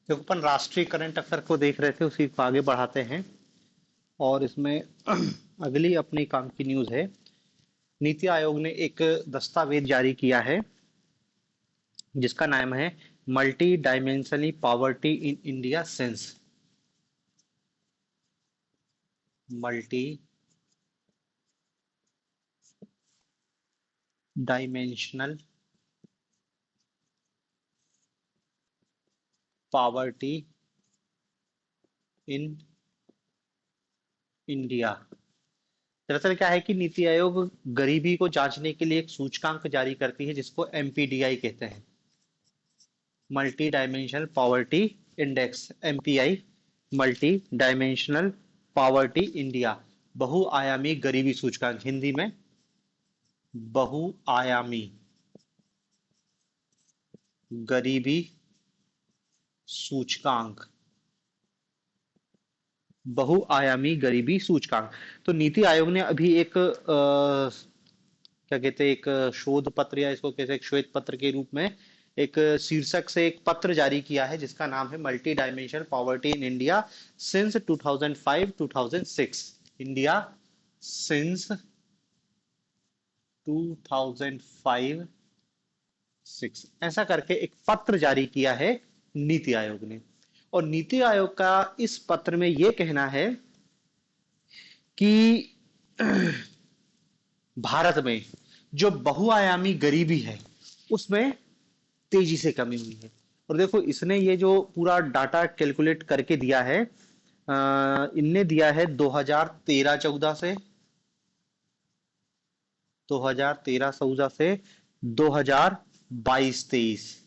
देखो अपन राष्ट्रीय current affair को देख रहे थे, उसी को आगे बढ़ाते हैं। और इसमें अगली अपनी काम की न्यूज है। नीति आयोग ने एक दस्तावेज जारी किया है जिसका नाम है multi dimensionally poverty in India since multi dimensional poverty in India. दरअसल क्या है कि नीति आयोग गरीबी को जांचने के लिए एक सूचकांक जारी करती है जिसको एमपीडीआई कहते हैं, multi dimensional poverty index, MPI, multi dimensional poverty India, बहुआयामी गरीबी सूचकांक, हिंदी में बहुआयामी गरीबी सूचकांक, बहुआयामी गरीबी सूचकांक। तो नीति आयोग ने अभी एक क्या कहते हैं, एक शोध पत्र या इसको कैसे एक श्वेत पत्र के रूप में एक शीर्षक से एक पत्र जारी किया है जिसका नाम है multi dimensional poverty in India since 2005-2006, India since 2005-6, ऐसा करके एक पत्र जारी किया है नीति आयोग ने। और नीति आयोग का इस पत्र में यह कहना है कि भारत में जो बहुआयामी गरीबी है उसमें तेजी से कमी हुई है। और देखो इसने ये जो पूरा डाटा कैलकुलेट करके दिया है, इनने दिया है 2013-14 से, 2013-14 से 2022-23,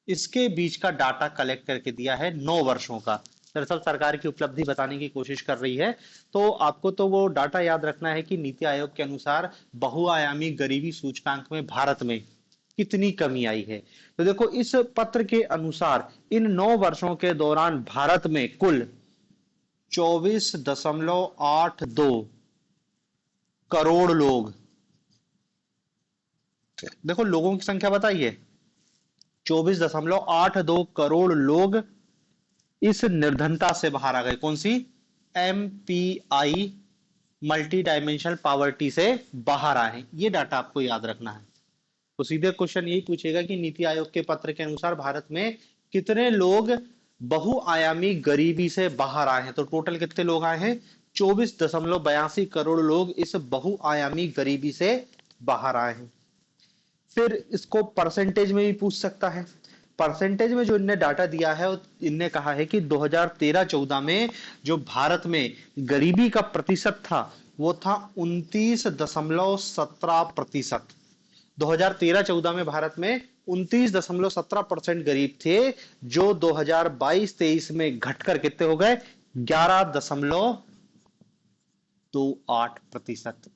इसके बीच का डाटा कलेक्ट करके दिया है 9 वर्षों का। दरअसल सरकार की उपलब्धि बताने की कोशिश कर रही है। तो आपको तो वो डाटा याद रखना है कि नीति आयोग के अनुसार बहुआयामी गरीबी सूचकांक में भारत में कितनी कमी आई है। तो देखो इस पत्र के अनुसार इन 9 वर्षों के दौरान भारत में कुल 24.82 करोड़ लोग, देखो लोगों की संख्या बताइए, 24.82 करोड़ लोग इस निर्धनता से बाहर आ गए। कौन सी? एमपीआई, मल्टी डायमेंशनल पॉवर्टी से बाहर आए हैं। ये डाटा आपको याद रखना है। तो सीधे क्वेश्चन यही पूछेगा कि नीति आयोग के पत्र के अनुसार भारत में कितने लोग बहुआयामी गरीबी से बाहर आए हैं। तो टोटल कितने लोग आए हैं? 24.82 करोड़ लोग इस बहुआयामी गरीबी से बाहर आए हैं। फिर इसको परसेंटेज में भी पूछ सकता है। परसेंटेज में जो इनने डाटा दिया है, इनने कहा है कि 2013-14 में जो भारत में गरीबी का प्रतिशत था वो था 29.17%। 2013-14 में भारत में 29.17% गरीब थे, जो 2022-23 में घटकर कितने हो गए? 11.28%।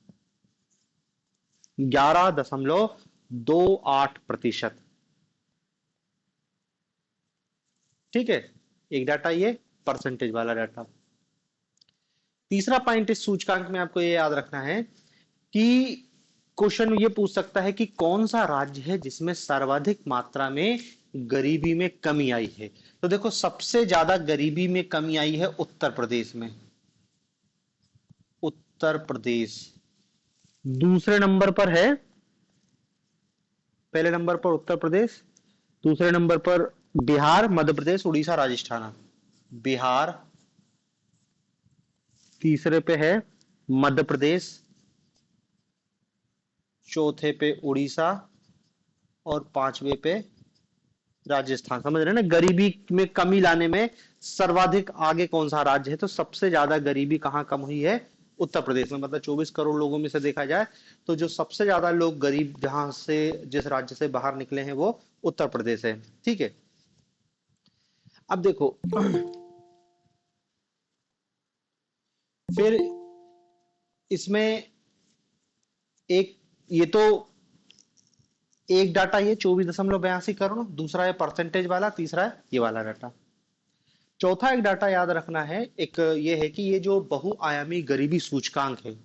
11.28%। ठीक है, एक डाटा ये परसेंटेज वाला डाटा। तीसरा पॉइंट इस सूचकांक में आपको ये याद रखना है कि क्वेश्चन ये पूछ सकता है कि कौन सा राज्य है जिसमें सर्वाधिक मात्रा में गरीबी में कमी आई है। तो देखो सबसे ज्यादा गरीबी में कमी आई है उत्तर प्रदेश में, उत्तर प्रदेश। दूसरे नंबर पर है, पहले नंबर पर उत्तर प्रदेश, दूसरे नंबर पर बिहार, मध्य प्रदेश, उड़ीसा, राजस्थान। बिहार, तीसरे पे है मध्य प्रदेश, चौथे पे उड़ीसा और पांचवे पे राजस्थान। समझ रहे हैं ना, गरीबी में कमी लाने में सर्वाधिक आगे कौन सा राज्य है। तो सबसे ज्यादा गरीबी कहां कम हुई है? उत्तर प्रदेश में। मतलब 24 करोड़ लोगों में से देखा जाए तो जो सबसे ज्यादा लोग गरीब जहां से, जिस राज्य से बाहर निकले हैं वो उत्तर प्रदेश है। ठीक है, अब देखो फिर इसमें एक, ये तो एक डाटा ये 24.82 करोड़, दूसरा है परसेंटेज वाला, तीसरा है ये वाला डाटा। चौथा एक डाटा याद रखना है, एक ये है कि ये जो बहुआयामी गरीबी सूचकांक है,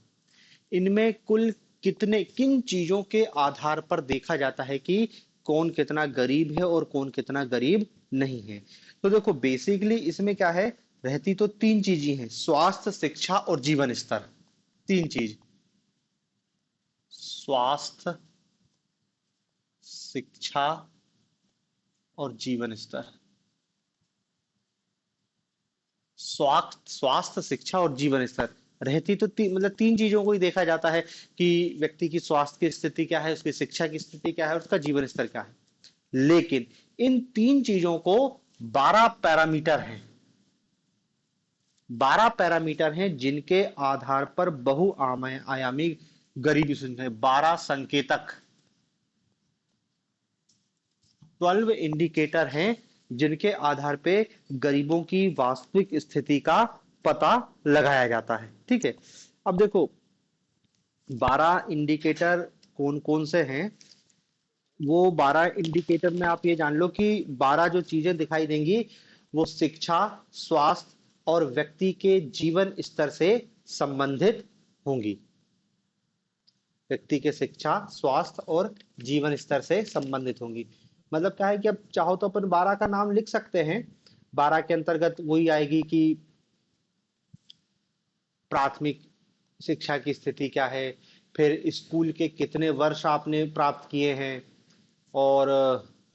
इनमें कुल कितने, किन चीजों के आधार पर देखा जाता है कि कौन कितना गरीब है और कौन कितना गरीब नहीं है। तो देखो बेसिकली इसमें क्या है, रहती तो तीन चीजें हैं, स्वास्थ्य, शिक्षा और जीवन स्तर। तीन चीज, स्वास्थ्य, शिक्षा और जीवन स्तर। स्वास्थ्य, शिक्षा और जीवन स्तर रहती तो मतलब तीन चीजों को ही देखा जाता है कि व्यक्ति की स्वास्थ्य की स्थिति क्या है, उसकी शिक्षा की स्थिति क्या है, उसका जीवन स्तर क्या है। लेकिन इन तीन चीजों को 12 पैरामीटर हैं, 12 पैरामीटर हैं जिनके आधार पर बहुआयामी गरीबी सूचकांक है, 12 संकेतक, 12 इंडिकेटर हैं जिनके आधार पे गरीबों की वास्तविक स्थिति का पता लगाया जाता है। ठीक है, अब देखो 12 इंडिकेटर कौन कौन से हैं। वो 12 इंडिकेटर में आप ये जान लो कि 12 जो चीजें दिखाई देंगी वो शिक्षा, स्वास्थ्य और व्यक्ति के जीवन स्तर से संबंधित होंगी। व्यक्ति के शिक्षा, स्वास्थ्य और जीवन स्तर से संबंधित होंगी। मतलब क्या है कि अब चाहो तो अपन 12 का नाम लिख सकते हैं। 12 के अंतर्गत वही आएगी कि प्राथमिक शिक्षा की स्थिति क्या है, फिर स्कूल के कितने वर्ष आपने प्राप्त किए हैं, और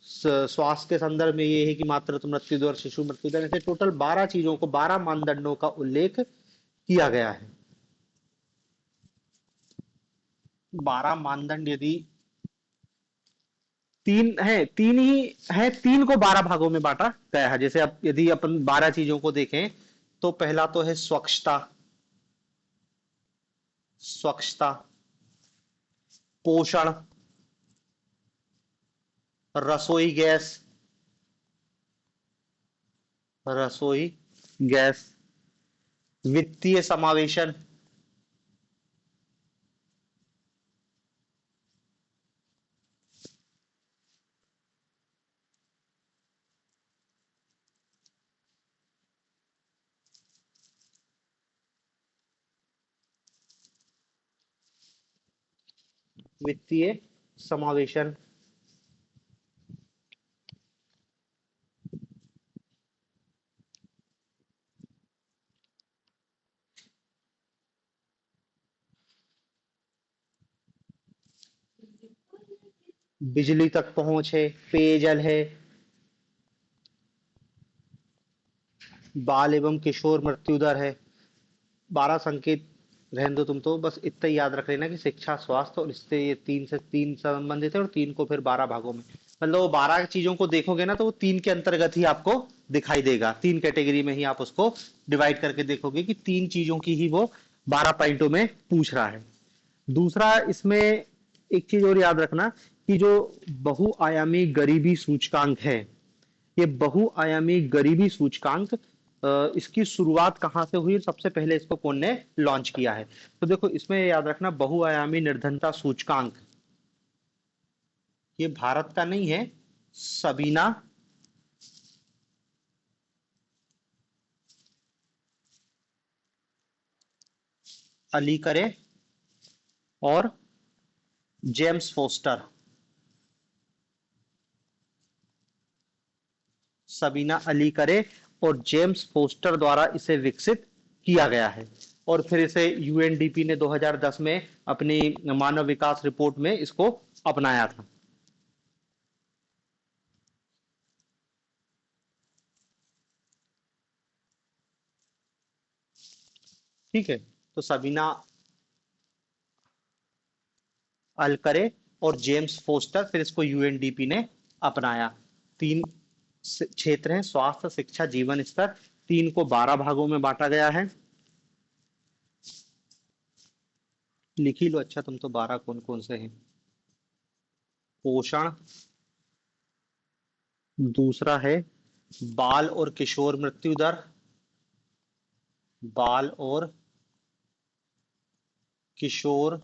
स्वास्थ्य के संदर्भ में ये है कि मातृत्व मृत्यु दर, शिशु मृत्यु दर, ऐसे टोटल 12 चीजों को, 12 मानदंडों का उल्लेख किया गया है। 12 मानदंड यदि तीन है, तीन ही है, तीन को 12 भागों में बांटा गया है। जैसे अब यदि अपन 12 चीजों को देखें तो पहला तो है स्वच्छता, स्वच्छता, पोषण, रसोई गैस, रसोई गैस, वित्तीय समावेशन, वित्तीय समावेशन, बिजली तक पहुंच है, पेयजल है, बाल एवं किशोर मृत्यु दर है। 12 संकेत रहने दो, तुम तो बस इतना ही याद रख लेना कि शिक्षा, स्वास्थ्य और इससे ये तीन से तीन संबंधित है, और तीन को फिर 12 भागों में, मतलब वो 12 चीजों को देखोगे ना तो वो तीन के अंतर्गत ही आपको दिखाई देगा, तीन कैटेगरी में ही आप उसको डिवाइड करके देखोगे कि तीन चीजों की ही वो 12 पॉइंटों में पूछ रहा है। दूसरा इसमें एक चीज और याद रखना कि जो बहुआयामी गरीबी सूचकांक है, ये बहुआयामी गरीबी सूचकांक, इसकी शुरुआत कहां से हुई, सबसे पहले इसको कौन ने लॉन्च किया है। तो देखो इसमें याद रखना, बहुआयामी निर्धनता सूचकांक ये भारत का नहीं है, सबीना अली करे और जेम्स फोस्टर, सबीना अली करे और जेम्स फोस्टर द्वारा इसे विकसित किया गया है। और फिर इसे यूएनडीपी ने 2010 में अपनी मानव विकास रिपोर्ट में इसको अपनाया था। ठीक है, तो सबीना अलकरे और जेम्स फोस्टर, फिर इसको यूएनडीपी ने अपनाया। तीन क्षेत्र हैं, स्वास्थ्य, शिक्षा, जीवन स्तर। तीन को 12 भागों में बांटा गया है। लिख ही लो, अच्छा तुम तो 12 कौन कौन से हैं। पोषण, दूसरा है बाल और किशोर मृत्यु दर, बाल और किशोर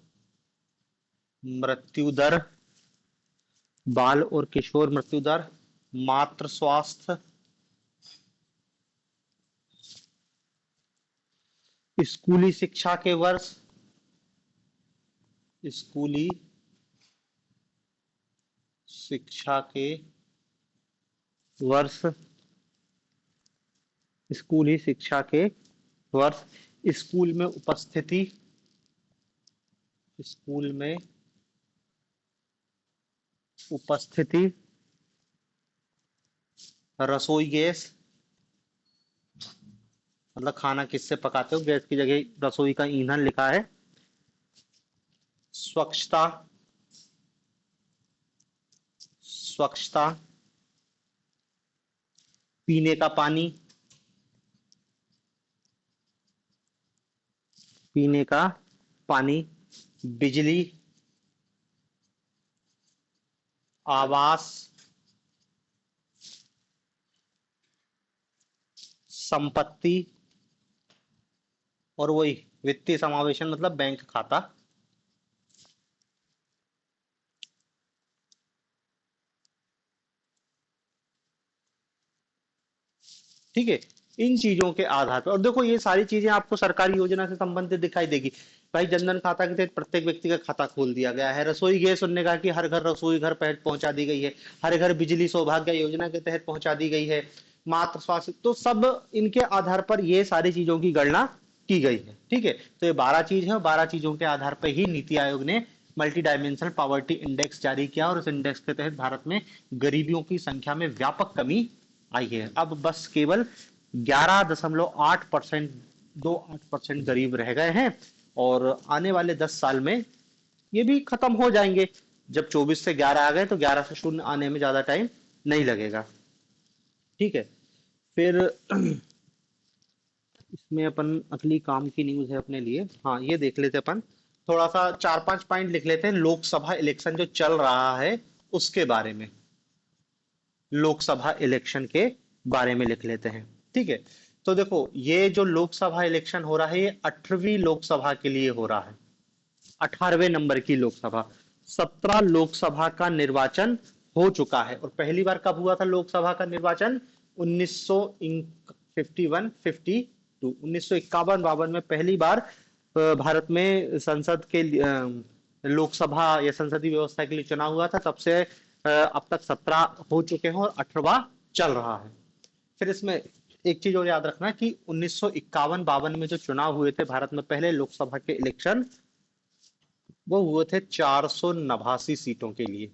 मृत्यु दर, बाल और किशोर मृत्यु दर। मातृ स्वास्थ्य, स्कूली शिक्षा के वर्ष, स्कूली शिक्षा के वर्ष स्कूली शिक्षा के वर्ष स्कूल में उपस्थिति, स्कूल में उपस्थिति रसोई गैस, मतलब खाना किससे पकाते हो, गैस की जगह रसोई का ईंधन लिखा है। स्वच्छता, स्वच्छता, पीने का पानी, पीने का पानी, बिजली, आवास, संपत्ति, और वही वित्तीय समावेशन मतलब बैंक खाता। ठीक है, इन चीजों के आधार पर, और देखो ये सारी चीजें आपको सरकारी योजना से संबंधित दिखाई देगी। भाई जनधन खाता के तहत प्रत्येक व्यक्ति का खाता खोल दिया गया है। रसोई गैस उन्होंने कहा कि हर घर रसोई घर पहुंचा दी गई है। हर घर बिजली सौभाग्य योजना के तहत पहुंचा दी गई है। मातृ स्वास्थ्य, तो सब इनके आधार पर ये सारी चीजों की गणना की गई है। ठीक है, तो ये 12 चीज है और 12 चीजों के आधार पर ही नीति आयोग ने मल्टी डायमेंशनल पॉवर्टी इंडेक्स जारी किया, और इस इंडेक्स के तहत भारत में गरीबियों की संख्या में व्यापक कमी आई है। अब बस केवल 11.8% 28% गरीब रह गए हैं, और आने वाले 10 साल में ये भी खत्म हो जाएंगे। जब 24 से 11 आ गए तो 11 से शून्य आने में ज्यादा टाइम नहीं लगेगा। ठीक है, फिर इसमें अपन अगली काम की न्यूज है अपने लिए, हाँ ये देख लेते अपन। थोड़ा सा 4-5 पॉइंट लिख लेते हैं लोकसभा इलेक्शन जो चल रहा है उसके बारे में। लोकसभा इलेक्शन के बारे में लिख लेते हैं। ठीक है, तो देखो ये जो लोकसभा इलेक्शन हो रहा है ये 18वीं लोकसभा के लिए हो रहा है। 18वें नंबर की लोकसभा। 17 लोकसभा का निर्वाचन हो चुका है, और पहली बार कब हुआ था लोकसभा का निर्वाचन? 1951-52 में पहली बार भारत में संसद के लोकसभा या संसदीय व्यवस्था के लिए चुनाव हुआ था। तब से अब तक 17 हो चुके हैं और 18वां चल रहा है। फिर इसमें एक चीज और याद रखना कि 1951-52 में जो चुनाव हुए थे भारत में पहले लोकसभा के इलेक्शन, वो हुए थे 489 सीटों के लिए।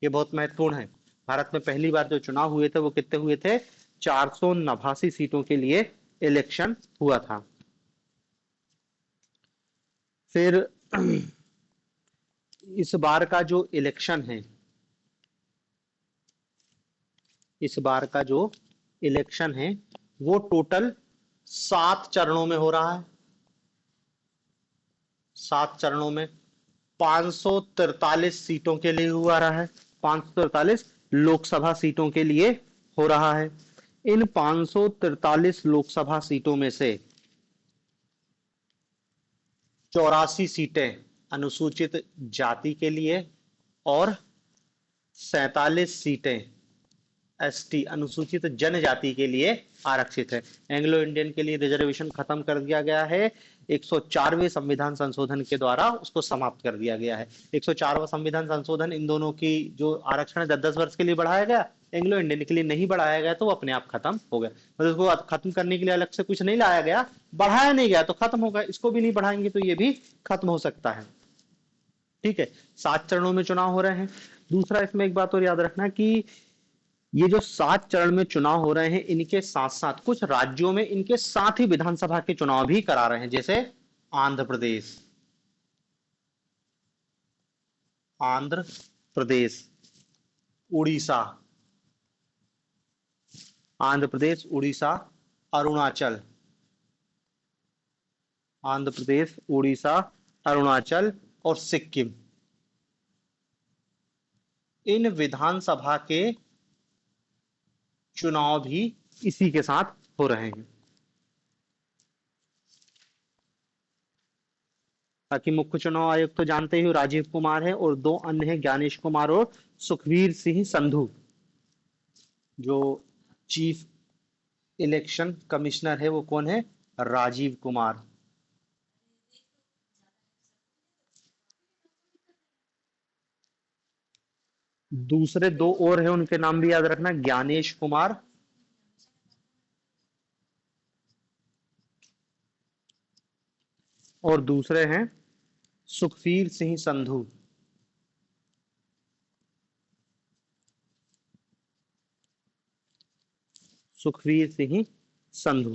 ये बहुत महत्वपूर्ण है। भारत में पहली बार जो चुनाव हुए थे वो कितने हुए थे? 489 सीटों के लिए इलेक्शन हुआ था। फिर इस बार का जो इलेक्शन है, इस बार का जो इलेक्शन है वो टोटल 7 चरणों में हो रहा है। 7 चरणों में 543 सीटों के लिए हुआ रहा है। 543 लोकसभा सीटों के लिए हो रहा है। इन 543 लोकसभा सीटों में से 84 सीटें अनुसूचित जाति के लिए और 47 सीटें एसटी अनुसूचित जनजाति के लिए आरक्षित है। एंग्लो इंडियन के लिए रिजर्वेशन खत्म कर दिया गया है। 104वें संविधान संशोधन के द्वारा उसको समाप्त कर दिया गया है। 104वां संविधान संशोधन इन दोनों की जो आरक्षण 10-10 वर्ष के लिए बढ़ाया गया, एंग्लो इंडियन के लिए नहीं बढ़ाया गया, तो वो अपने आप खत्म हो गया। मतलब उसको खत्म करने के लिए अलग से कुछ नहीं लाया गया, बढ़ाया नहीं गया तो खत्म होगा। इसको भी नहीं बढ़ाएंगे तो ये भी खत्म हो सकता है। ठीक है, 7 चरणों में चुनाव हो रहे हैं। दूसरा इसमें एक बात और याद रखना कि ये जो 7 चरण में चुनाव हो रहे हैं इनके साथ साथ कुछ राज्यों में इनके साथ ही विधानसभा के चुनाव भी करा रहे हैं, जैसे आंध्र प्रदेश, आंध्र प्रदेश, उड़ीसा, आंध्र प्रदेश, उड़ीसा, अरुणाचल, आंध्र प्रदेश, उड़ीसा, अरुणाचल और सिक्किम। इन विधानसभा के चुनाव भी इसी के साथ हो रहे हैं। बाकी मुख्य चुनाव आयुक्त तो जानते ही हो राजीव कुमार है, और 2 अन्य हैं ज्ञानेश कुमार और सुखवीर सिंह संधू। जो चीफ इलेक्शन कमिश्नर है वो कौन है? राजीव कुमार। दूसरे दो और हैं, उनके नाम भी याद रखना, ज्ञानेश कुमार और दूसरे हैं सुखवीर सिंह संधू। सुखवीर सिंह संधू।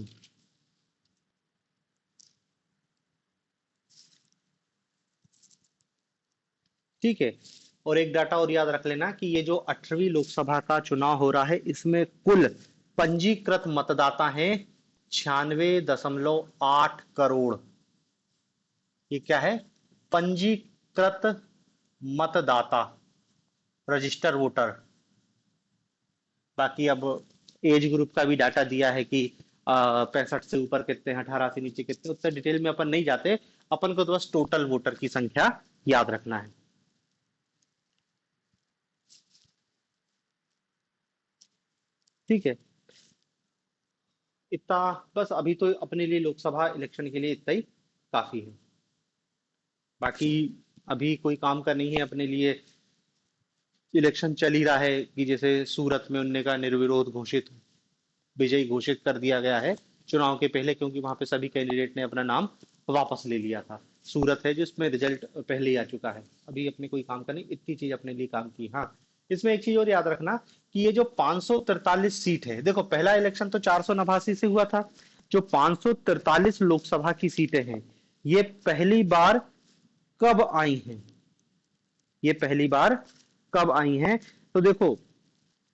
ठीक है। और एक डाटा और याद रख लेना कि ये जो 18वीं लोकसभा का चुनाव हो रहा है, इसमें कुल पंजीकृत मतदाता हैं 96.8 करोड़। ये क्या है? पंजीकृत मतदाता, रजिस्टर वोटर। बाकी अब एज ग्रुप का भी डाटा दिया है कि 65 से ऊपर कितने हैं, 18 से नीचे कितने, उतना डिटेल में अपन नहीं जाते। अपन को तो बस टोटल वोटर की संख्या याद रखना है। ठीक है। इतना बस अभी तो अपने लिए लोकसभा इलेक्शन के लिए इतना ही काफी है। बाकी अभी कोई काम का नहीं है अपने लिए। इलेक्शन चल ही रहा है कि जैसे सूरत में उनने का निर्विरोध घोषित विजयी घोषित कर दिया गया है चुनाव के पहले, क्योंकि वहां पे सभी कैंडिडेट ने अपना नाम वापस ले लिया था। सूरत है जिसमें रिजल्ट पहले ही आ चुका है। अभी अपने कोई काम का नहीं, इतनी चीज अपने लिए काम की। हाँ, इसमें एक चीज और याद रखना कि ये जो 543 सीट है, देखो पहला इलेक्शन तो 489 से हुआ था। जो 543 लोकसभा की सीटें हैं, ये पहली बार कब आई हैं? ये पहली बार कब आई हैं? तो देखो,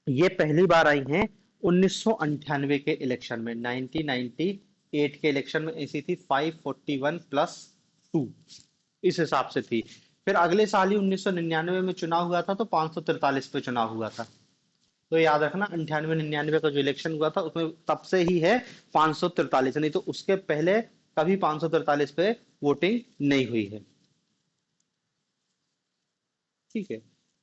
ये पहली बार आई हैं 1998 के इलेक्शन में, 1998 के इलेक्शन में ऐसी थी 541 प्लस 2, इस हिसाब से थी। फिर अगले साल ही 1999 में चुनाव हुआ था, तो 543 पे चुनाव हुआ था। तो याद रखना 98-99 का जो इलेक्शन हुआ था उसमें तब से ही है 543, नहीं तो उसके पहले कभी 543 पे वोटिंग नहीं हुई है। ठीक है।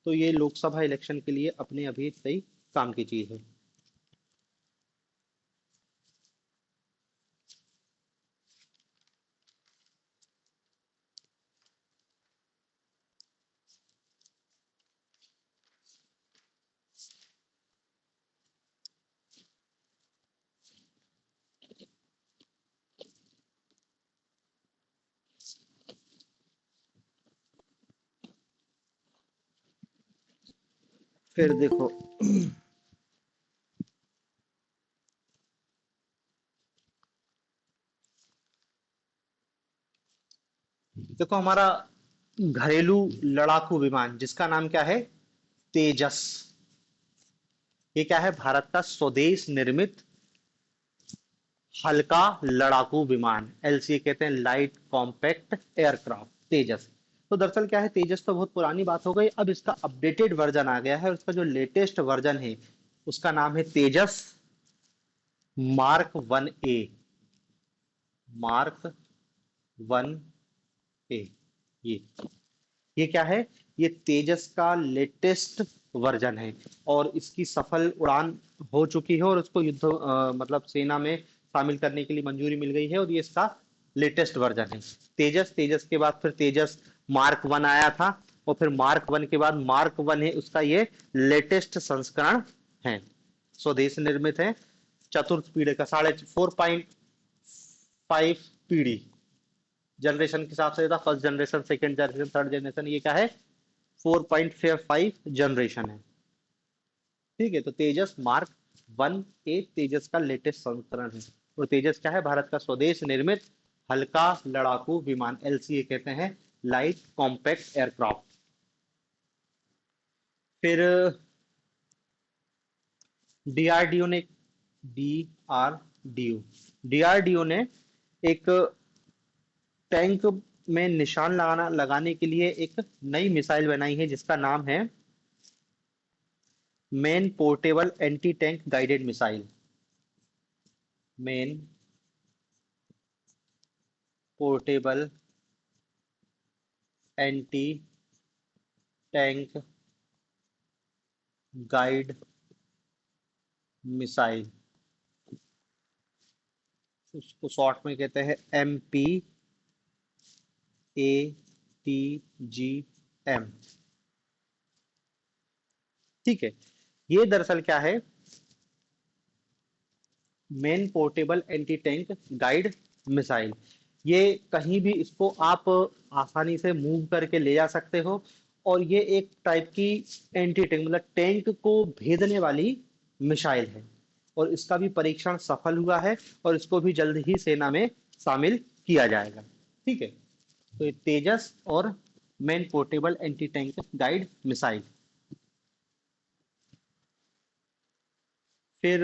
तो ये लोकसभा इलेक्शन के लिए अपने अभी सही काम की चीज है। फिर देखो, देखो हमारा घरेलू लड़ाकू विमान जिसका नाम क्या है? तेजस। ये क्या है? भारत का स्वदेश निर्मित हल्का लड़ाकू विमान, एलसीए कहते हैं, लाइट कॉम्पैक्ट एयरक्राफ्ट, तेजस। तो दरअसल क्या है, तेजस तो बहुत पुरानी बात हो गई, अब इसका अपडेटेड वर्जन आ गया है, और इसका जो लेटेस्ट वर्जन है उसका नाम है तेजस मार्क 1 ए। मार्क 1 ए। ये ये क्या है? ये तेजस का लेटेस्ट वर्जन है, और इसकी सफल उड़ान हो चुकी है, और उसको युद्ध मतलब सेना में शामिल करने के लिए मंजूरी मिल गई है, और ये इसका लेटेस्ट वर्जन है। तेजस, तेजस के बाद फिर तेजस मार्क 1 आया था, और फिर मार्क 1 के बाद मार्क 1 है, उसका ये लेटेस्ट संस्करण है। स्वदेश निर्मित है, चतुर्थ पीढ़ी का, 4.5 पीढ़ी जनरेशन के हिसाब से था, first generation, second generation, third generation, ये क्या है? 4.5 जनरेशन है। ठीक है। तो तेजस मार्क 1 ए तेजस का लेटेस्ट संस्करण है। और तेजस क्या है? भारत का स्वदेश निर्मित हल्का लड़ाकू विमान, एलसीए कहते हैं, लाइट कॉम्पैक्ट एयरक्राफ्ट। फिर डीआरडीओ ने डीआरडीओ डीआरडीओ ने एक टैंक में निशान लगाने के लिए एक नई मिसाइल बनाई है, जिसका नाम है main portable anti tank guided missile. Main portable anti tank guide missile, उसको शॉर्ट में कहते हैं MPATGM। ठीक है, ये दरअसल क्या है, main portable anti tank guide missile. ये कहीं भी इसको आप आसानी से मूव करके ले जा सकते हो, और ये एक टाइप की एंटी टैंक मतलब टैंक को भेदने वाली मिसाइल है, और इसका भी परीक्षण सफल हुआ है, और इसको भी जल्द ही सेना में शामिल किया जाएगा। ठीक है, तो ये तेजस और main portable anti tank guide missile. फिर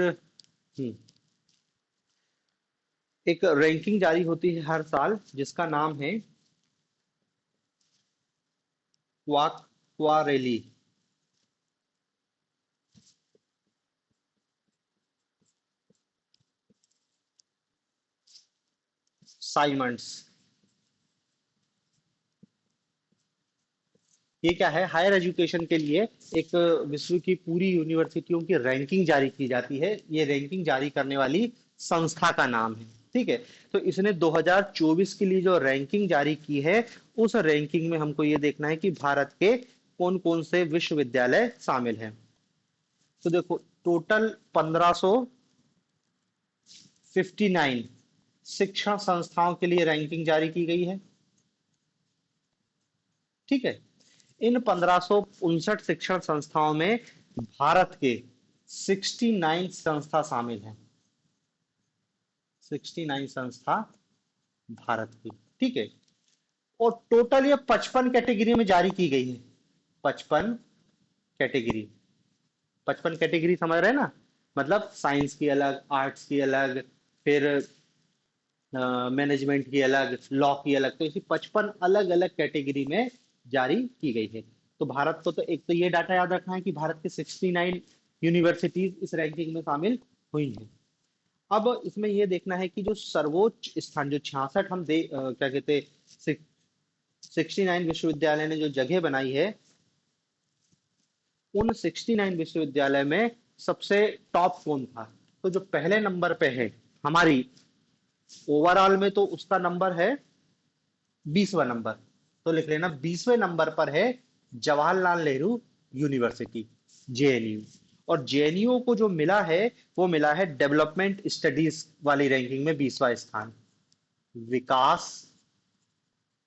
एक रैंकिंग जारी होती है हर साल, जिसका नाम है क्वारेली साइमंड्स। ये क्या है, हायर एजुकेशन के लिए एक विश्व की पूरी यूनिवर्सिटियों की रैंकिंग जारी की जाती है। ये रैंकिंग जारी करने वाली संस्था का नाम है। ठीक है, तो इसने 2024 के लिए जो रैंकिंग जारी की है, उस रैंकिंग में हमको ये देखना है कि भारत के कौन कौन से विश्वविद्यालय शामिल हैं। तो देखो, टोटल 1559 शिक्षण संस्थाओं के लिए रैंकिंग जारी की गई है। ठीक है, इन 1559 शिक्षण संस्थाओं में भारत के 69 संस्था शामिल हैं। 69 संस्था भारत की। ठीक है, और टोटल ये 55 कैटेगरी में जारी की गई है। 55 कैटेगरी। 55 कैटेगरी समझ रहे हैं ना, मतलब साइंस की अलग, आर्ट्स की अलग, फिर मैनेजमेंट की अलग, लॉ की अलग, तो इसी 55 अलग अलग कैटेगरी में जारी की गई है। तो भारत को तो एक तो ये डाटा याद रखना है कि भारत के 69 यूनिवर्सिटीज इस रैंकिंग में शामिल हुई हैं। अब इसमें यह देखना है कि जो सर्वोच्च स्थान, जो 66 हम क्या कहते, 69 विश्वविद्यालय ने जो जगह बनाई है, उन 69 विश्वविद्यालय में सबसे टॉप कौन था। तो जो पहले नंबर पे है हमारी ओवरऑल में, तो उसका नंबर है 20वां नंबर। तो लिख लेना, 20वें नंबर पर है जवाहरलाल नेहरू यूनिवर्सिटी, जेएनयू। और जेएनयू को जो मिला है, वो मिला है डेवलपमेंट स्टडीज वाली रैंकिंग में 20वां स्थान, विकास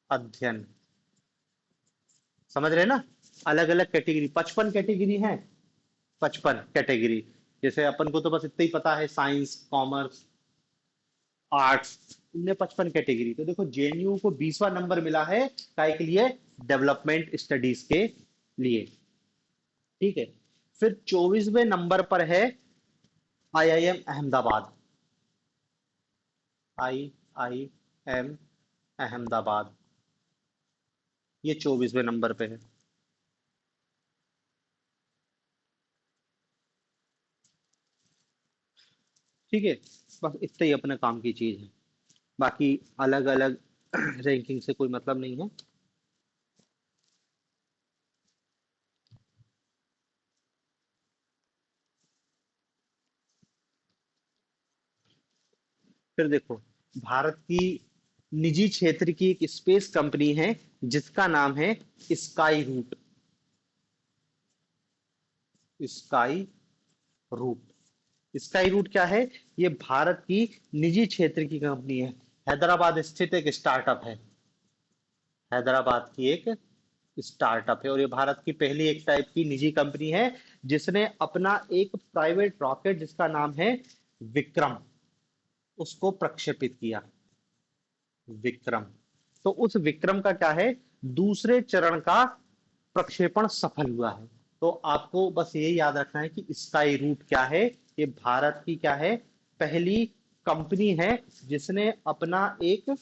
अध्ययन। समझ रहे हैं ना, अलग अलग कैटेगरी, 55 कैटेगरी है। 55 कैटेगरी, जैसे अपन को तो बस इतना ही पता है, साइंस, कॉमर्स, आर्ट्स, इनमें 55 कैटेगरी। तो देखो, जेएनयू को 20वां नंबर मिला है, काय के लिए, डेवलपमेंट स्टडीज के लिए। ठीक है, फिर 24वें नंबर पर है आईआईएम अहमदाबाद। आईआईएम अहमदाबाद, ये 24वें नंबर पे है। ठीक है, बस इतना ही अपने काम की चीज है, बाकी अलग अलग रैंकिंग से कोई मतलब नहीं है। फिर देखो, भारत की निजी क्षेत्र की एक स्पेस कंपनी है, जिसका नाम है Skyroot. Skyroot. Skyroot क्या है, ये भारत की निजी क्षेत्र की कंपनी है। हैदराबाद स्थित एक स्टार्टअप है। हैदराबाद की एक स्टार्टअप है, और ये भारत की पहली एक टाइप की निजी कंपनी है, जिसने अपना एक प्राइवेट रॉकेट, जिसका नाम है विक्रम, उसको प्रक्षेपित किया। विक्रम। तो उस विक्रम का क्या है, दूसरे चरण का प्रक्षेपण सफल हुआ है। तो आपको बस ये याद रखना है कि स्काई रूट क्या है, ये भारत की क्या है, पहली कंपनी है, जिसने अपना एक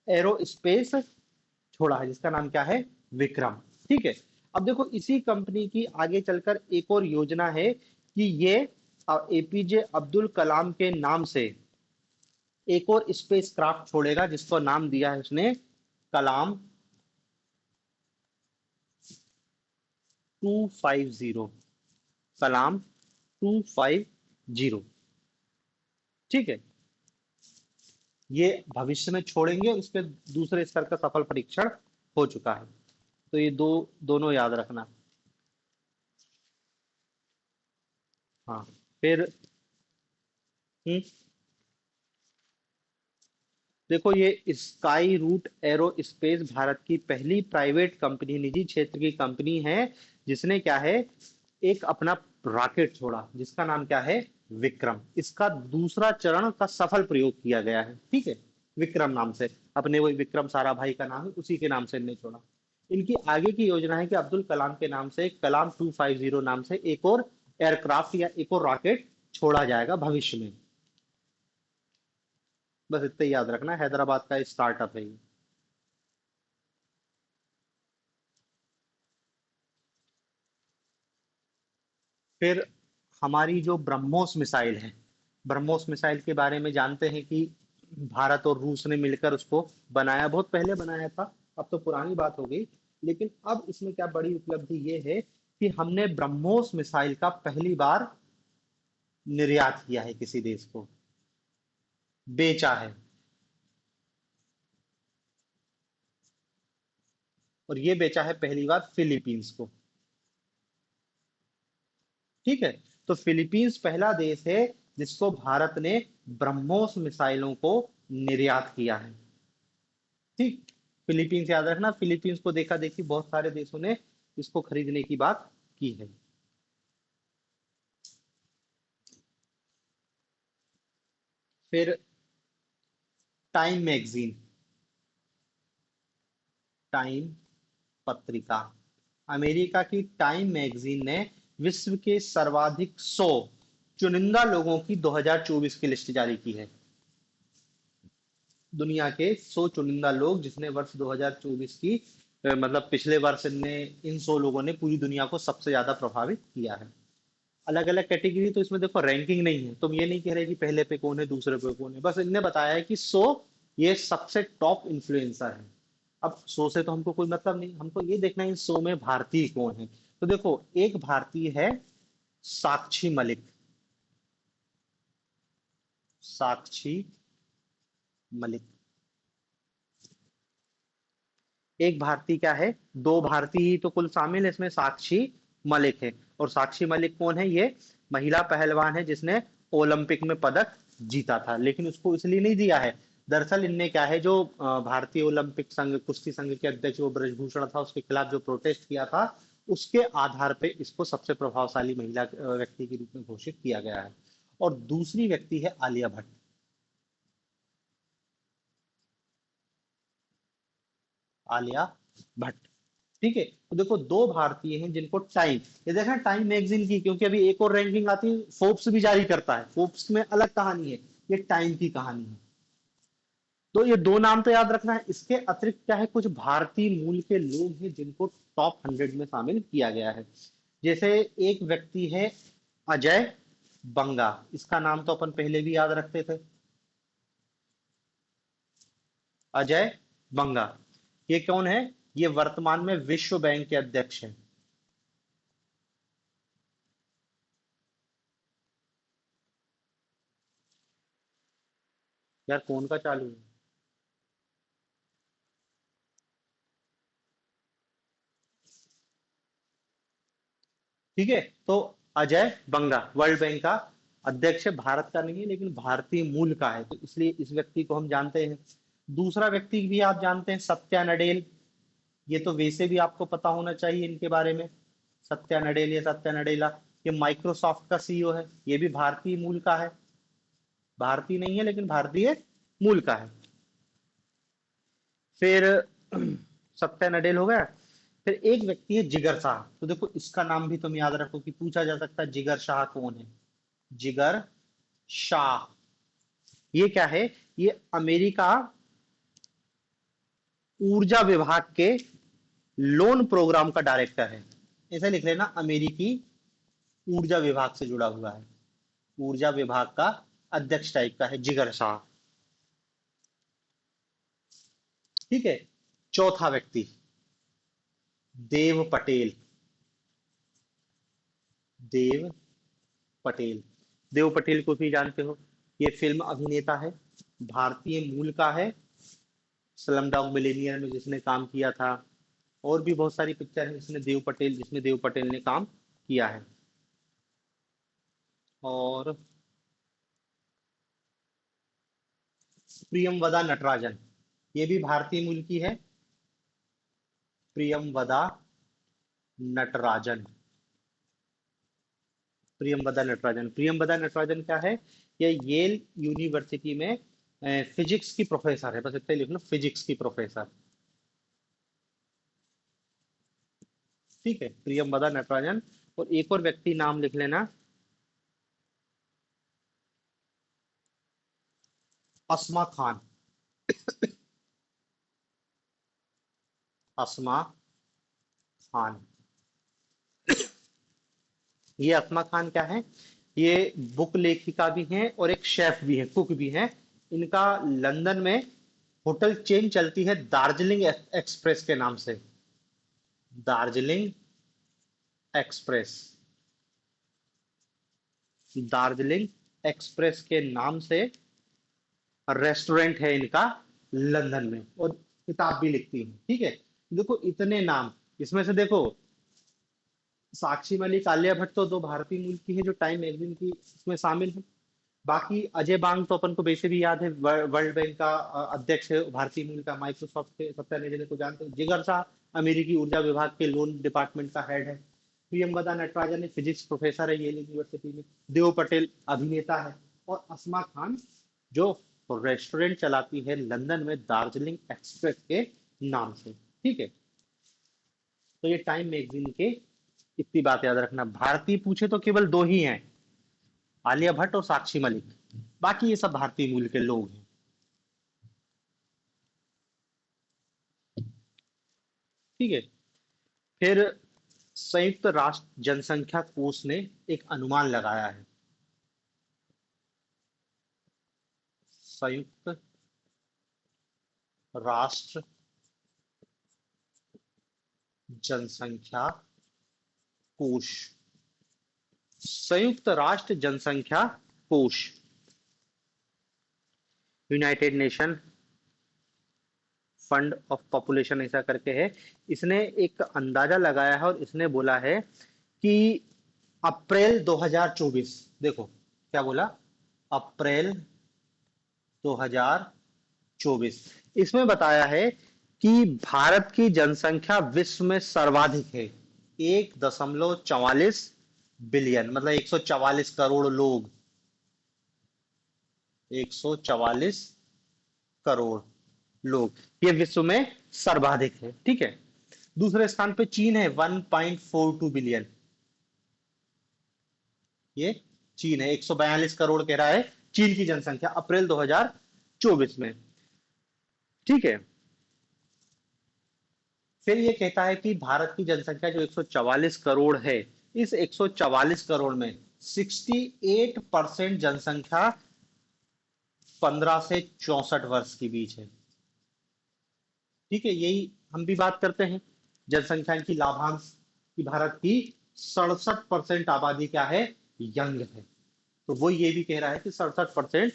एरोस्पेस छोड़ा है, जिसका नाम क्या है, विक्रम। ठीक है, अब देखो, इसी कंपनी की आगे चलकर एक और योजना है कि ये एपीजे अब्दुल कलाम के नाम से एक और स्पेस क्राफ्ट छोड़ेगा, जिसको नाम दिया है उसने कलाम 250। कलाम 250। ठीक है, ये भविष्य में छोड़ेंगे, उस पर दूसरे स्तर का सफल परीक्षण हो चुका है। तो ये दोनों याद रखना। हाँ। फिर देखो, ये स्काई रूट एरोस्पेस भारत की पहली प्राइवेट कंपनी, निजी क्षेत्र की कंपनी है, जिसने क्या है, एक अपना रॉकेट छोड़ा जिसका नाम क्या है, विक्रम। इसका दूसरा चरण का सफल प्रयोग किया गया है, ठीक है। विक्रम नाम से, अपने वही विक्रम साराभाई का नाम है, उसी के नाम से इन्हें छोड़ा। इनकी आगे की योजना है कि अब्दुल कलाम के नाम से कलाम 250 नाम से एक और एयरक्राफ्ट या एक और रॉकेट छोड़ा जाएगा भविष्य में। बस इतना ही याद रखना, हैदराबाद का स्टार्टअप है ये। फिर हमारी जो ब्रह्मोस मिसाइल है, ब्रह्मोस मिसाइल के बारे में जानते हैं कि भारत और रूस ने मिलकर उसको बनाया, बहुत पहले बनाया था, अब तो पुरानी बात हो गई। लेकिन अब इसमें क्या बड़ी उपलब्धि ये है कि हमने ब्रह्मोस मिसाइल का पहली बार निर्यात किया है किसी देश को, बेचा है। और ये बेचा है पहली बार फिलीपींस को, ठीक है। तो फिलीपींस पहला देश है जिसको भारत ने ब्रह्मोस मिसाइलों को निर्यात किया है, ठीक। फिलीपींस याद रखना, फिलीपींस को देखा देखी बहुत सारे देशों ने इसको खरीदने की बात की है। फिर टाइम मैगजीन, टाइम पत्रिका, अमेरिका की टाइम मैगजीन ने विश्व के सर्वाधिक 100 चुनिंदा लोगों की 2024 की लिस्ट जारी की है। दुनिया के 100 चुनिंदा लोग, जिसने वर्ष 2024 की मतलब पिछले वर्ष ने, इन 100 लोगों ने पूरी दुनिया को सबसे ज्यादा प्रभावित किया है। अलग अलग कैटेगरी, तो इसमें देखो रैंकिंग नहीं है, तुम ये नहीं कह रहे कि पहले पे कौन है दूसरे पे कौन है, बस इनने बताया है कि 100 ये सबसे टॉप इन्फ्लुएंसर है। अब 100 से तो हमको कोई मतलब नहीं, हमको ये देखना है इन 100 में भारतीय कौन है। तो देखो, एक भारतीय है साक्षी मलिक, साक्षी मलिक। एक भारतीय क्या है, दो भारतीय ही तो कुल शामिल है इसमें, साक्षी मलिक है। और साक्षी मलिक कौन है, ये महिला पहलवान है जिसने ओलंपिक में पदक जीता था, लेकिन उसको इसलिए नहीं दिया है। दरअसल इनने क्या है, जो भारतीय ओलंपिक संघ, कुश्ती संघ के अध्यक्ष वो ब्रजभूषण था, उसके खिलाफ जो प्रोटेस्ट किया था, उसके आधार पे इसको सबसे प्रभावशाली महिला व्यक्ति के रूप में घोषित किया गया है। और दूसरी व्यक्ति है आलिया भट्ट, आलिया भट्ट, ठीक है। तो देखो, दो भारतीय हैं जिनको टाइम, ये देखना टाइम मैगजीन की, क्योंकि अभी एक और रैंकिंग आती है, फोर्ब्स भी जारी करता है, फोर्ब्स में अलग कहानी है, ये टाइम की कहानी है। तो ये दो नाम तो याद रखना है, इसके अतिरिक्त क्या है, कुछ भारतीय मूल के लोग हैं जिनको टॉप 100 में शामिल किया गया है। जैसे एक व्यक्ति है अजय बंगा, इसका नाम तो अपन पहले भी याद रखते थे, अजय बंगा। ये कौन है, ये वर्तमान में विश्व बैंक के अध्यक्ष हैं। यार कौन का चालू है, ठीक है। तो अजय बंगा वर्ल्ड बैंक का अध्यक्ष है, भारत का नहीं है लेकिन भारतीय मूल का है, तो इसलिए इस व्यक्ति को हम जानते हैं। दूसरा व्यक्ति भी आप जानते हैं, सत्या नडेल। ये तो वैसे भी आपको पता होना चाहिए इनके बारे में, सत्या नडेल या सत्या नडेला। ये माइक्रोसॉफ्ट का सीईओ है, ये भी भारतीय मूल का है, भारतीय नहीं है लेकिन भारतीय मूल का है। फिर सत्या नडेल हो गया। फिर एक व्यक्ति है जिगर शाह, तो देखो इसका नाम भी तुम याद रखो कि पूछा जा सकता है जिगर शाह कौन है। जिगर शाह, ये क्या है, ये अमेरिका ऊर्जा विभाग के लोन प्रोग्राम का डायरेक्टर है। ऐसे लिख लेना, अमेरिकी ऊर्जा विभाग से जुड़ा हुआ है, ऊर्जा विभाग का अध्यक्ष टाइप का है जिगर शाह, ठीक है। चौथा व्यक्ति देव पटेल, देव पटेल, देव पटेल को भी जानते हो, ये फिल्म अभिनेता है, भारतीय मूल का है, स्लम डॉग मिलेनियर में जिसने काम किया था, और भी बहुत सारी पिक्चर है जिसने देव पटेल ने काम किया है। और प्रियमवदा नटराजन, ये भी भारतीय मूल की है। प्रियमवदा नटराजन, प्रियमवदा नटराजन क्या है? ये येल यूनिवर्सिटी में फिजिक्स की प्रोफेसर है, बस इतना ही लिख लो, फिजिक्स की प्रोफेसर। ठीक है, प्रियमवदा नटराजन। और एक और व्यक्ति नाम लिख लेना, अस्मा खान। अस्मा खान, ये अस्मा खान क्या है? ये बुक लेखिका भी हैं और एक शेफ भी है, कुक भी हैं। इनका लंदन में होटल चेन चलती है दार्जिलिंग एक्सप्रेस के नाम से। दार्जिलिंग एक्सप्रेस, दार्जिलिंग एक्सप्रेस के नाम से रेस्टोरेंट है इनका लंदन में, और किताब भी लिखती है। ठीक है, देखो इतने नाम, इसमें से देखो साक्षी मलिक, आलिया भट्ट तो दो भारतीय मूल की है जो टाइम मैगजीन की इसमें शामिल है। बाकी अजय बांग तो अपन को वैसे भी याद है, वर्ल्ड बैंक का अध्यक्ष है, भारतीय मूल का, माइक्रोसॉफ्ट के सत्या नडेला को जानते हैं। जिगर शाह अमेरिकी ऊर्जा विभाग के लोन डिपार्टमेंट का हेड है। प्रियमवदा नटराजन फिजिक्स प्रोफेसर है येल यूनिवर्सिटी में। देव पटेल अभिनेता है। और अस्मा खान जो रेस्टोरेंट चलाती है लंदन में दार्जिलिंग एक्सप्रेस के नाम से। ठीक है, तो ये टाइम मैगजीन के, इतनी बात याद रखना। भारतीय पूछे तो केवल दो ही हैं, आलिया भट्ट और साक्षी मलिक, बाकी ये सब भारतीय मूल के लोग हैं। ठीक है, फिर संयुक्त राष्ट्र जनसंख्या कोष ने एक अनुमान लगाया है। संयुक्त राष्ट्र जनसंख्या कोष, संयुक्त राष्ट्र जनसंख्या कोष, United nation fund of population ऐसा करके है। इसने एक अंदाजा लगाया है और इसने बोला है कि अप्रैल 2024, देखो क्या बोला, अप्रैल 2024, इसमें बताया है कि भारत की जनसंख्या विश्व में सर्वाधिक है। 1.44 बिलियन, मतलब 144 करोड़ लोग, 144 करोड़ लोग, ये विश्व में सर्वाधिक है। ठीक है, दूसरे स्थान पे चीन है, 1.42 बिलियन। ये चीन है, 142 करोड़ कह रहा है चीन की जनसंख्या अप्रैल 2024 में। ठीक है, फिर ये कहता है कि भारत की जनसंख्या जो 144 करोड़ है, इस 144 करोड़ में 68% जनसंख्या 15 से 64 वर्ष के बीच है। ठीक है, यही हम भी बात करते हैं जनसंख्या की लाभांश कि भारत की 67% आबादी क्या है, यंग है। तो वो ये भी कह रहा है कि 67%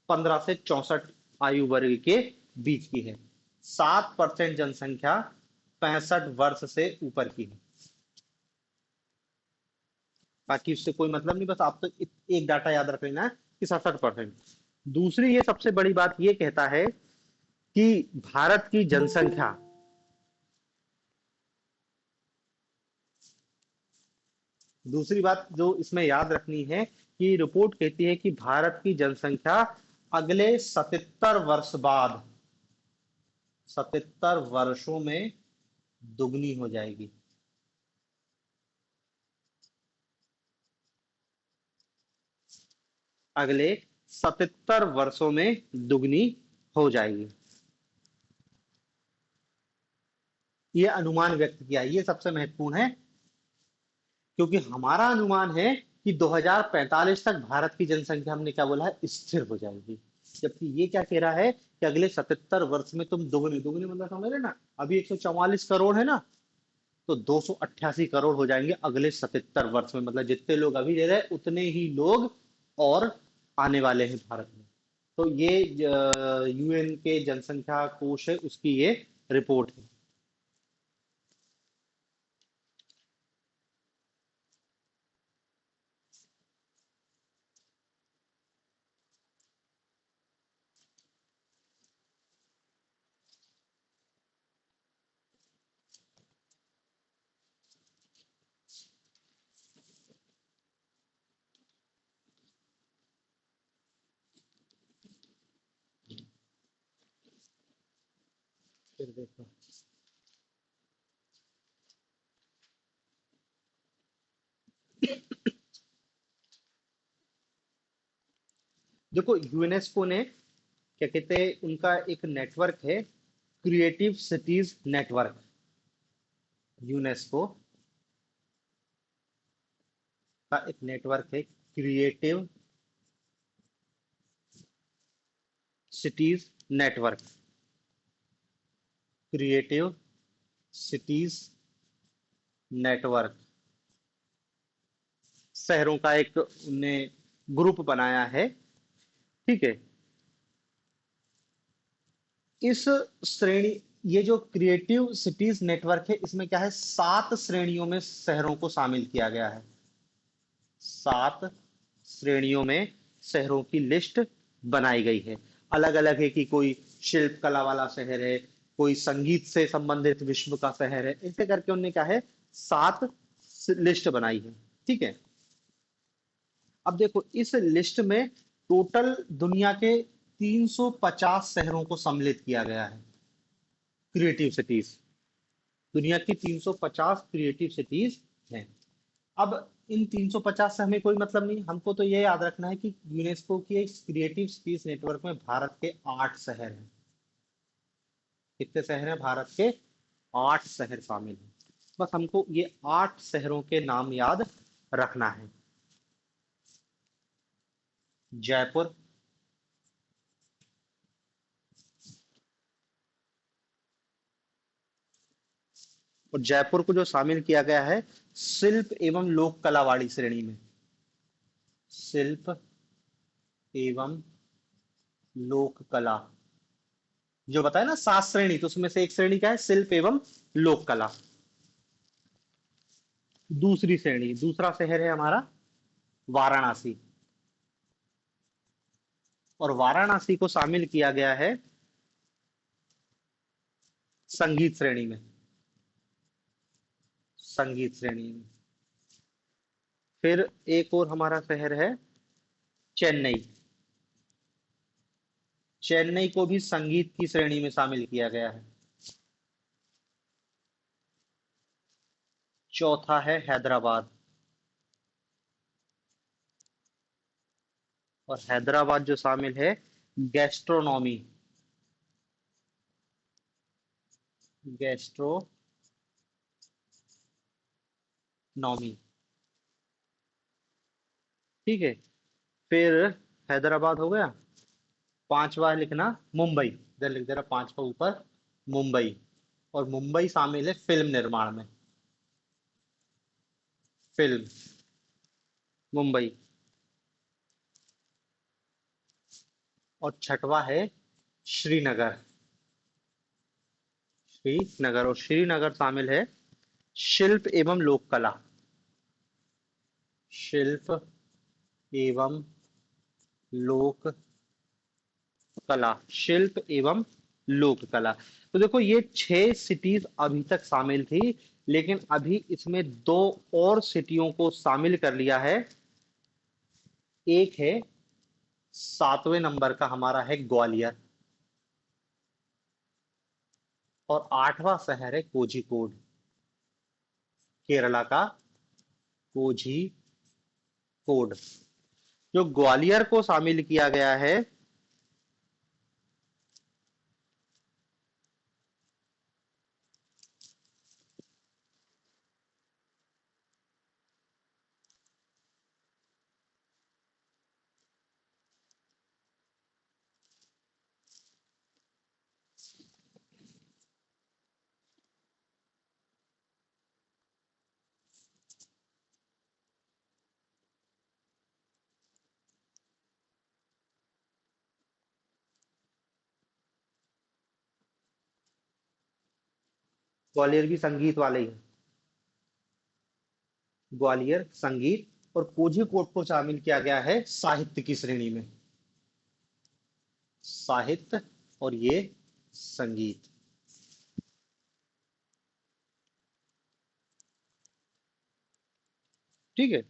15 से 64 आयु वर्ग के बीच की है। 7% जनसंख्या 65 वर्ष से ऊपर की है। बाकी उससे कोई मतलब नहीं, बस आप तो एक डाटा याद रख लेना है कि 67%। दूसरी ये सबसे बड़ी बात ये कहता है कि भारत की जनसंख्या, दूसरी बात जो इसमें याद रखनी है कि रिपोर्ट कहती है कि भारत की जनसंख्या अगले 77 वर्ष बाद, 77 वर्षों में दुगनी हो जाएगी। अगले 77 वर्षों में दुगनी हो जाएगी, ये अनुमान व्यक्त किया। ये सबसे महत्वपूर्ण है क्योंकि हमारा अनुमान है कि 2045 तक भारत की जनसंख्या, हमने क्या बोला है, स्थिर हो जाएगी। जबकि ये क्या कह रहा है कि अगले 77 वर्ष में तुम दुगनी, दुगनी मतलब समझ रहे ना, अभी 144 करोड़ है ना, तो 288 करोड़ हो जाएंगे अगले 77 वर्ष में। मतलब जितने लोग अभी रह रहे हैं उतने ही लोग और आने वाले हैं भारत में। तो ये यूएन के जनसंख्या कोष है, उसकी ये रिपोर्ट है। फिर देखो, देखो यूनेस्को ने क्या कहते हैं, उनका एक नेटवर्क है, क्रिएटिव सिटीज नेटवर्क। यूनेस्को का एक नेटवर्क है, creative cities network. Creative cities network शहरों का एक उनने ग्रुप बनाया है। ठीक है। इस श्रेणी, ये जो क्रिएटिव सिटीज नेटवर्क है, इसमें क्या है, 7 श्रेणियों में शहरों को शामिल किया गया है। 7 श्रेणियों में शहरों की लिस्ट बनाई गई है। अलग अलग है कि कोई शिल्प कला वाला शहर है, कोई संगीत से संबंधित विश्व का शहर है, ऐसे करके उन्होंने क्या है, 7 लिस्ट बनाई है। ठीक है। अब देखो इस लिस्ट में टोटल दुनिया के 350 शहरों को सम्मिलित किया गया है, क्रिएटिव सिटीज। दुनिया की 350 क्रिएटिव सिटीज हैं। अब इन 350 से हमें कोई मतलब नहीं, हमको तो ये याद रखना है कि यूनेस्को की इस क्रिएटिव स्पेस नेटवर्क में भारत के 8 शहर हैं। कितने शहर हैं? भारत के 8 शहर शामिल हैं। बस हमको ये 8 शहरों के नाम याद रखना है। जयपुर, और जयपुर को जो शामिल किया गया है शिल्प एवं लोक कला वाली श्रेणी में। शिल्प एवं लोक कला, जो बताया ना 7 श्रेणी, तो उसमें से एक श्रेणी क्या है, शिल्प एवं लोक कला। दूसरी श्रेणी, दूसरा शहर है हमारा वाराणसी, और वाराणसी को शामिल किया गया है संगीत श्रेणी में। संगीत श्रेणी में। फिर एक और हमारा शहर है चेन्नई। चेन्नई को भी संगीत की श्रेणी में शामिल किया गया है। चौथा है हैदराबाद, और हैदराबाद जो शामिल है गैस्ट्रोनॉमी, गैस्ट्रोनॉमी। ठीक है। फिर हैदराबाद हो गया। पांचवा लिखना मुंबई, इधर लिख दे रहा, पांचवा ऊपर मुंबई। और मुंबई शामिल है फिल्म निर्माण में। फिल्म, मुंबई। और छठवा है श्रीनगर। श्रीनगर, और श्रीनगर शामिल है शिल्प एवं लोक कला। शिल्प एवं लोक कला, शिल्प एवं लोक कला। तो देखो ये 6 सिटीज अभी तक शामिल थी, लेकिन अभी इसमें 2 और सिटियों को शामिल कर लिया है। एक है 7वें नंबर का हमारा है ग्वालियर, और 8वां शहर है कोझिकोड, केरला का कोझिकोड। जो ग्वालियर को शामिल किया गया है, ग्वालियर भी संगीत वाले ही है। ग्वालियर संगीत, और कोझिकोड को शामिल किया गया है साहित्य की श्रेणी में। साहित्य, और ये संगीत। ठीक है।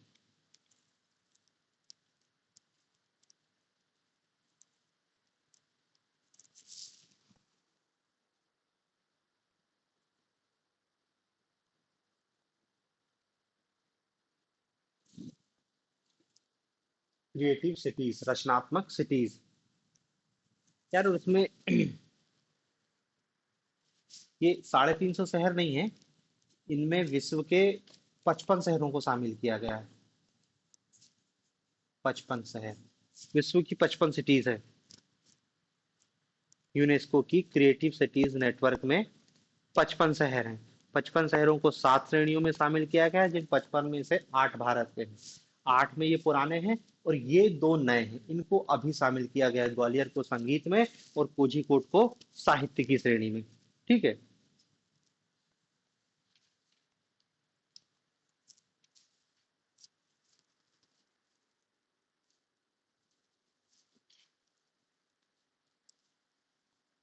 क्रिएटिव सिटीज, रचनात्मक सिटीज। यार उसमें ये 350 शहर नहीं है, इनमें विश्व के 55 शहरों को शामिल किया गया है। 55 शहर, विश्व की 55 सिटीज है यूनेस्को की क्रिएटिव सिटीज नेटवर्क में। 55 शहर हैं। 55 शहरों को 7 श्रेणियों में शामिल किया गया है, जिन 55 में से 8 भारत के हैं। 8 में ये पुराने हैं और ये 2 नए हैं। इनको अभी शामिल किया गया है, ग्वालियर को संगीत में और कोझीकोड को साहित्य की श्रेणी में। ठीक है।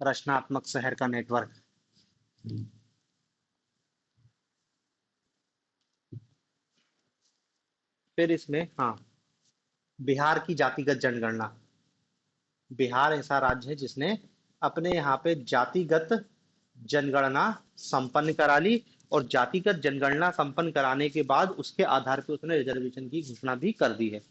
रचनात्मक शहर का नेटवर्क। फिर इसमें हाँ, बिहार की जातिगत जनगणना। बिहार ऐसा राज्य है जिसने अपने यहाँ पे जातिगत जनगणना संपन्न करा ली, और जातिगत जनगणना संपन्न कराने के बाद उसके आधार पर उसने रिजर्वेशन की घोषणा भी कर दी है।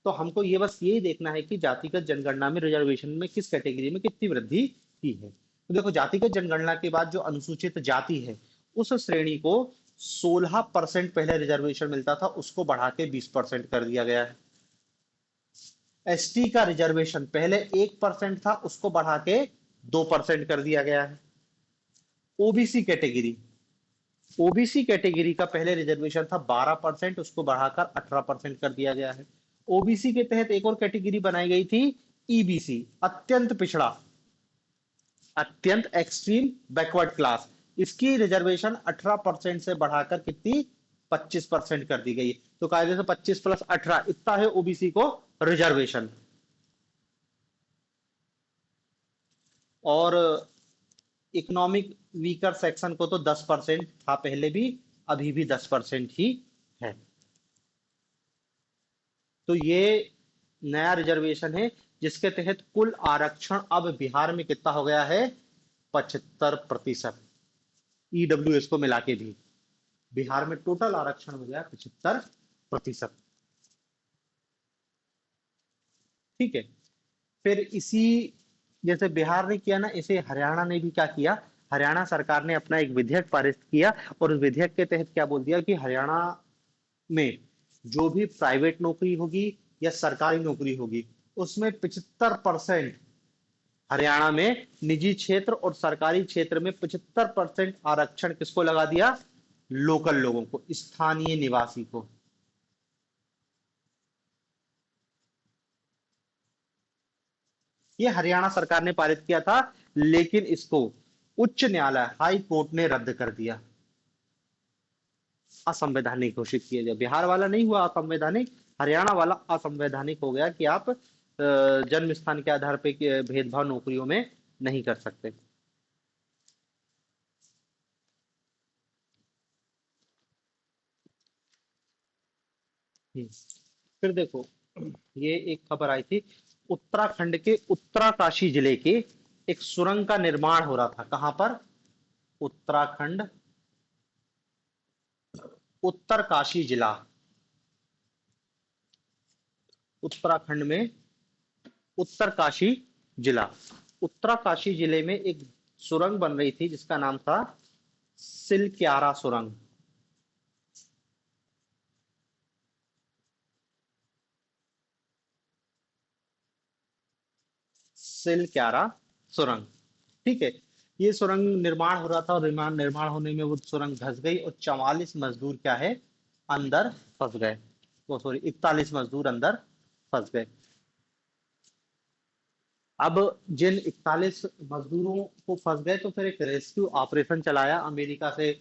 तो हमको ये बस यही देखना है कि जातिगत जनगणना में रिजर्वेशन में किस कैटेगरी में कितनी वृद्धि की है। तो देखो, जातिगत जनगणना के बाद जो अनुसूचित जाति है, उस श्रेणी को 16% पहले रिजर्वेशन मिलता था, उसको बढ़ा के 20% कर दिया गया है। एसटी का रिजर्वेशन पहले 1% था, उसको बढ़ा के 2% कर दिया गया है। ओबीसी कैटेगरी, ओबीसी कैटेगरी का पहले रिजर्वेशन था 12%, उसको बढ़ाकर 18% कर दिया गया है। ओबीसी के तहत एक और कैटेगरी बनाई गई थी, ईबीसी, अत्यंत पिछड़ा, अत्यंत एक्सट्रीम बैकवर्ड क्लास। इसकी रिजर्वेशन 18% से बढ़ाकर कितनी, 25% कर दी गई। तो कायदे से 25 + 18 इतना है ओबीसी को रिजर्वेशन। और इकोनॉमिक वीकर सेक्शन को तो 10% था पहले भी, अभी भी 10% ही है। तो ये नया रिजर्वेशन है, जिसके तहत कुल आरक्षण अब बिहार में कितना हो गया है, 75%। ईडब्ल्यूएस को मिला के भी बिहार में टोटल आरक्षण हो गया 75%। ठीक है। फिर इसी, जैसे बिहार ने किया ना, इसे हरियाणा ने भी क्या किया, हरियाणा सरकार ने अपना एक विधेयक पारित किया, और उस विधेयक के तहत क्या बोल दिया कि हरियाणा में जो भी प्राइवेट नौकरी होगी या सरकारी नौकरी होगी, उसमें 75%, हरियाणा में निजी क्षेत्र और सरकारी क्षेत्र में 75% आरक्षण किसको लगा दिया, लोकल लोगों को, स्थानीय निवासी को। ये हरियाणा सरकार ने पारित किया था, लेकिन इसको उच्च न्यायालय, हाई कोर्ट ने रद्द कर दिया, असंवैधानिक घोषित किया गया। बिहार वाला नहीं हुआ असंवैधानिक, हरियाणा वाला असंवैधानिक हो गया कि आप जन्म स्थान के आधार पर भेदभाव नौकरियों में नहीं कर सकते। फिर देखो, ये एक खबर आई थी, उत्तराखंड के उत्तराकाशी जिले के एक सुरंग का निर्माण हो रहा था। कहां पर, उत्तराखंड उत्तरकाशी जिला, उत्तराखंड में उत्तरकाशी जिला, उत्तराकाशी जिले में एक सुरंग बन रही थी जिसका नाम था सिलक्यारा सुरंग। सिलक्यारा सुरंग। ठीक है। ये सुरंग निर्माण हो रहा था, और निर्माण होने में वो सुरंग धंस गई, और 44 मजदूर क्या है, अंदर फंस गए। वो सॉरी, 41 मजदूर अंदर फंस गए। अब जिन 41 मजदूरों को फंस गए, तो फिर एक रेस्क्यू ऑपरेशन चलाया अमेरिका से,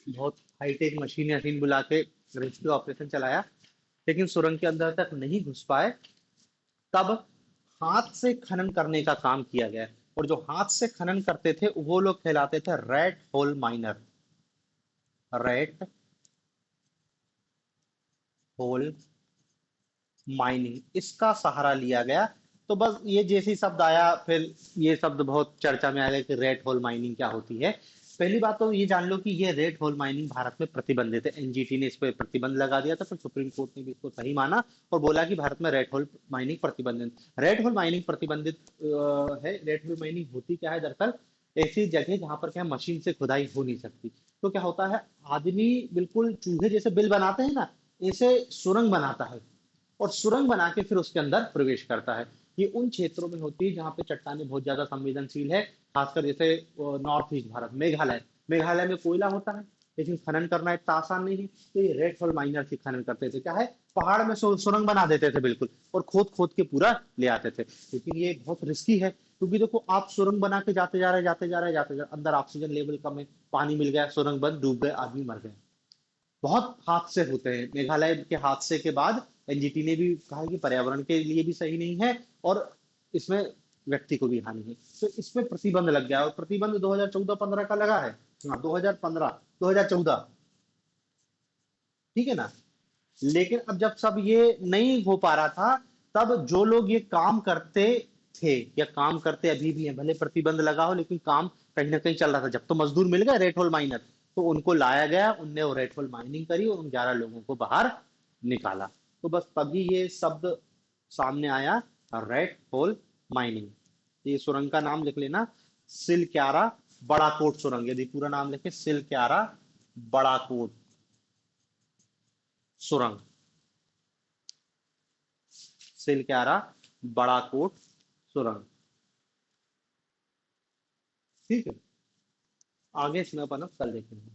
बहुत हाईटेक मशीन वशीन बुला के रेस्क्यू ऑपरेशन चलाया, लेकिन सुरंग के अंदर तक नहीं घुस पाए। तब हाथ से खनन करने का काम किया गया, और जो हाथ से खनन करते थे वो लोग कहलाते थे rate whole minor. Rate hole mining, इसका सहारा लिया गया। तो बस ये जैसे ही शब्द आया, फिर ये शब्द बहुत चर्चा में आ गया कि रेट होल माइनिंग क्या होती है। पहली बात तो ये जान लो कि ये रेड होल माइनिंग भारत में प्रतिबंधित है। एनजीटी ने इस पे प्रतिबंध लगा दिया था, फिर सुप्रीम कोर्ट ने भी इसको सही माना और बोला कि भारत में रेड होल माइनिंग प्रतिबंधित। रेड होल माइनिंग प्रतिबंधित है। रेड होल माइनिंग होती क्या है दरअसल, ऐसी जगह जहां पर क्या मशीन से खुदाई हो नहीं सकती। तो क्या होता है, आदमी बिल्कुल चूहे जैसे बिल बनाते हैं ना, ऐसे सुरंग बनाता है और सुरंग बना के फिर उसके अंदर प्रवेश करता है। ये उन क्षेत्रों में होती है जहाँ पे चट्टानें बहुत ज्यादा संवेदनशील है, खासकर जैसे नॉर्थ ईस्ट भारत, मेघालय। मेघालय में कोयला होता है, लेकिन खनन करना इतना आसान नहीं है। तो ये रेड होल माइनर से खनन करते थे, क्या है, पहाड़ में सुरंग बना देते थे बिल्कुल, और खोद खोद के पूरा ले आते थे। लेकिन ये बहुत रिस्की है, क्योंकि देखो आप सुरंग बना के जाते जा रहे जाते जा रहे जाते जा रहे, अंदर ऑक्सीजन लेवल कम है, पानी मिल गया, सुरंग बंद, डूब गए, आदमी मर गए। बहुत हादसे होते हैं। मेघालय के हादसे के बाद एनजीटी ने भी कहा कि पर्यावरण के लिए भी सही नहीं है और इसमें व्यक्ति को भी हानि है। तो इसमें प्रतिबंध लग गया, और प्रतिबंध 2014-15 का लगा है। हाँ, 2015 2014, ठीक है ना। लेकिन अब जब सब ये नहीं हो पा रहा था, तब जो लोग ये काम करते थे या काम करते अभी भी हैं, भले प्रतिबंध लगा हो लेकिन काम कहीं ना कहीं चल रहा था, जब तो मजदूर मिल गए रेड होल माइनर, तो उनको लाया गया, उनने वो रेड होल माइनिंग करी और उन 11 लोगों को बाहर निकाला। तो बस तभी ये शब्द सामने आया, रेड होल माइनिंग। ये सुरंग का नाम लिख लेना, सिलक्यारा बड़ा कोट सुरंग। यदि पूरा नाम लिखे, सिलक्यारा बड़ा कोट सुरंग, सिलक्यारा बड़ा कोट सुरंग। ठीक है, आगे इसमें अपन अब कल देखेंगे।